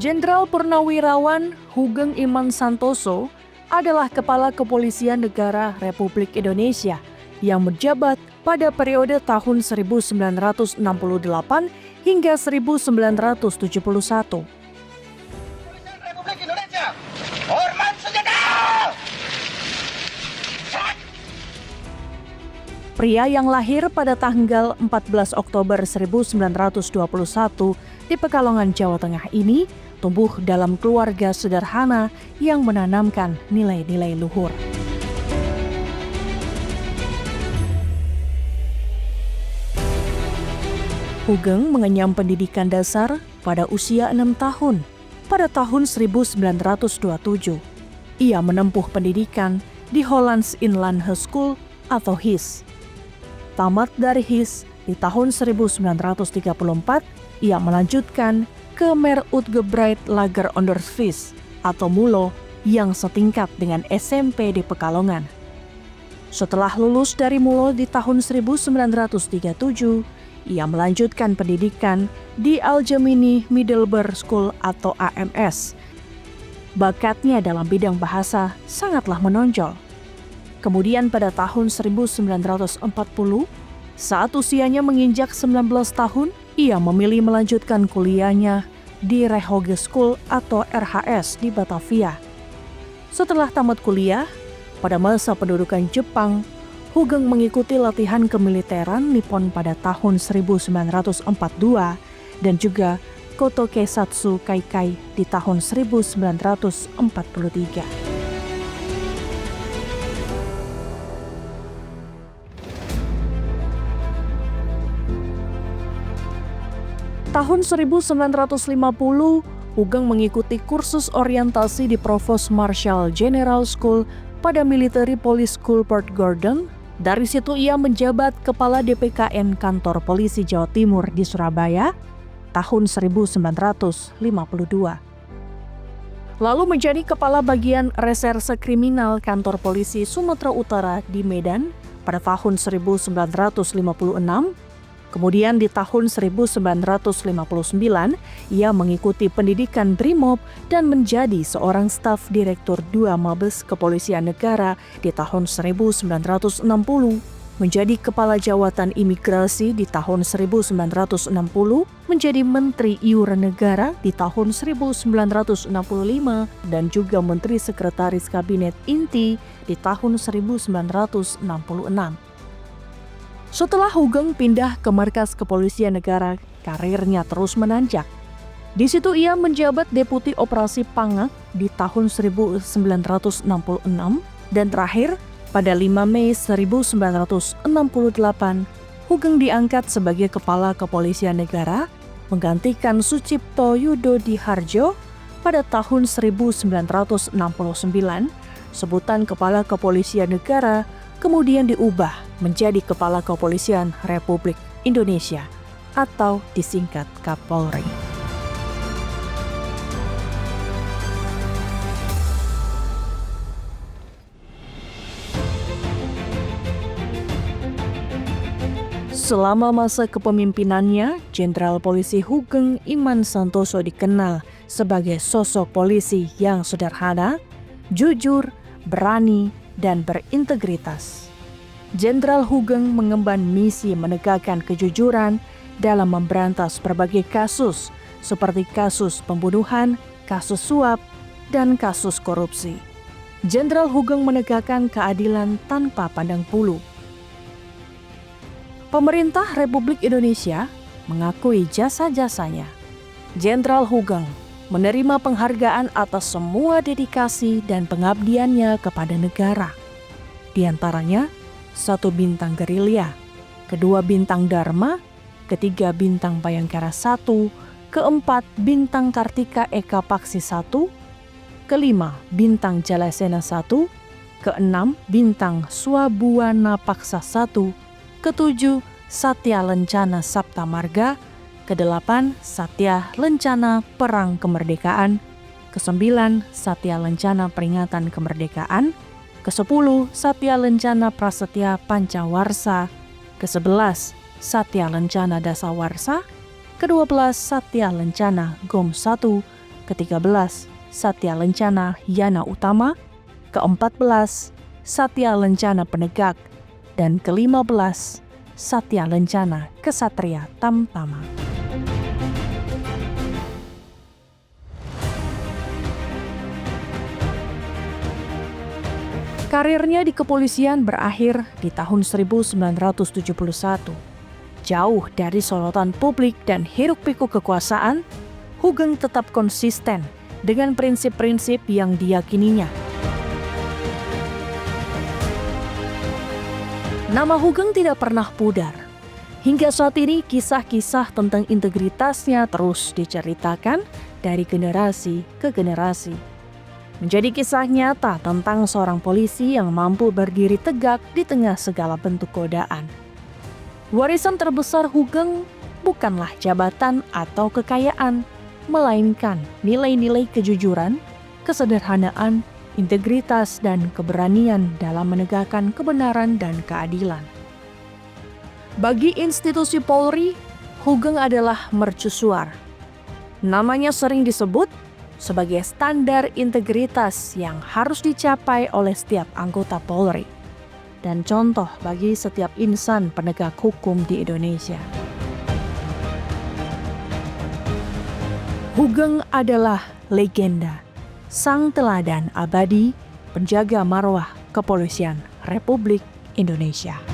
Jenderal Purnawirawan Hugeng Iman Santoso adalah Kepala Kepolisian Negara Republik Indonesia yang menjabat pada periode tahun 1968 hingga 1971. Republik Indonesia, hormat senjata! Pria yang lahir pada tanggal 14 Oktober 1921 di Pekalongan, Jawa Tengah ini tumbuh dalam keluarga sederhana yang menanamkan nilai-nilai luhur. Hugeng mengenyam pendidikan dasar pada usia 6 tahun pada tahun 1927. Ia menempuh pendidikan di Hollands Inland High School atau HIS. Tamat dari HIS di tahun 1934, ia melanjutkan ke Meerutgebreid Lager Onderwijs atau MULO yang setingkat dengan SMP di Pekalongan. Setelah lulus dari MULO di tahun 1937, ia melanjutkan pendidikan di Algemene Middelbare School atau AMS. Bakatnya dalam bidang bahasa sangatlah menonjol. Kemudian pada tahun 1940, saat usianya menginjak 19 tahun, ia memilih melanjutkan kuliahnya di Rehogeschool atau RHS di Batavia. Setelah tamat kuliah, pada masa pendudukan Jepang, Hugeng mengikuti latihan kemiliteran Nippon pada tahun 1942 dan juga Kotokesatsu Kaikai di tahun 1943. Tahun 1950, Hugeng mengikuti kursus orientasi di Provost Marshal General School pada Military Police School Port Gordon. Dari situ ia menjabat Kepala DPKN Kantor Polisi Jawa Timur di Surabaya tahun 1952. Lalu menjadi Kepala Bagian Reserse Kriminal Kantor Polisi Sumatera Utara di Medan pada tahun 1956. Kemudian di tahun 1959, ia mengikuti pendidikan Brimob dan menjadi seorang staf direktur 2 Mabes Kepolisian Negara di tahun 1960, menjadi Kepala Jawatan Imigrasi di tahun 1960, menjadi Menteri Iuran Negara di tahun 1965, dan juga Menteri Sekretaris Kabinet Inti di tahun 1966. Setelah Hugeng pindah ke Markas Kepolisian Negara, karirnya terus menanjak. Di situ ia menjabat Deputi Operasi Pangak di tahun 1966 dan terakhir pada 5 Mei 1968, Hugeng diangkat sebagai Kepala Kepolisian Negara menggantikan Sucipto Yudodiharjo pada tahun 1969. Sebutan Kepala Kepolisian Negara kemudian diubah menjadi Kepala Kepolisian Republik Indonesia atau disingkat Kapolri. Selama masa kepemimpinannya, Jenderal Polisi Hugeng Iman Santoso dikenal sebagai sosok polisi yang sederhana, jujur, berani, dan berintegritas. Jenderal Hugeng mengemban misi menegakkan kejujuran dalam memberantas berbagai kasus seperti kasus pembunuhan, kasus suap, dan kasus korupsi. Jenderal Hugeng menegakkan keadilan tanpa pandang bulu. Pemerintah Republik Indonesia mengakui jasa-jasanya. Jenderal Hugeng menerima penghargaan atas semua dedikasi dan pengabdiannya kepada negara. Di antaranya, 1 bintang gerilya, 2 bintang Dharma, 3 bintang Bayangkara 1, 4 bintang Kartika Eka Paksi 1, 5 bintang Jalasena 1, 6 bintang Swabuana Paksa 1, 7 Satya Lencana Sapta Marga, 8 Satya Lencana Perang Kemerdekaan, 9 Satya Lencana Peringatan Kemerdekaan, 10 Satya Lencana Prasetya Pancawarsa, 11 Satya Lencana Dasawarsa, 12 Satya Lencana GOM 1, ke-13 Satya Lencana Yana Utama, ke-14 Satya Lencana Penegak, dan ke-15 Satya Lencana Kesatria Tamtama. Karirnya di kepolisian berakhir di tahun 1971. Jauh dari sorotan publik dan hiruk-pikuk kekuasaan, Hugeng tetap konsisten dengan prinsip-prinsip yang diyakininya. Nama Hugeng tidak pernah pudar. Hingga saat ini kisah-kisah tentang integritasnya terus diceritakan dari generasi ke generasi. Menjadi kisah nyata tentang seorang polisi yang mampu berdiri tegak di tengah segala bentuk godaan. Warisan terbesar Hugeng bukanlah jabatan atau kekayaan, melainkan nilai-nilai kejujuran, kesederhanaan, integritas, dan keberanian dalam menegakkan kebenaran dan keadilan. Bagi institusi Polri, Hugeng adalah mercusuar. Namanya sering disebut sebagai standar integritas yang harus dicapai oleh setiap anggota Polri dan contoh bagi setiap insan penegak hukum di Indonesia. Hugeng adalah legenda, sang teladan abadi, penjaga marwah kepolisian Republik Indonesia.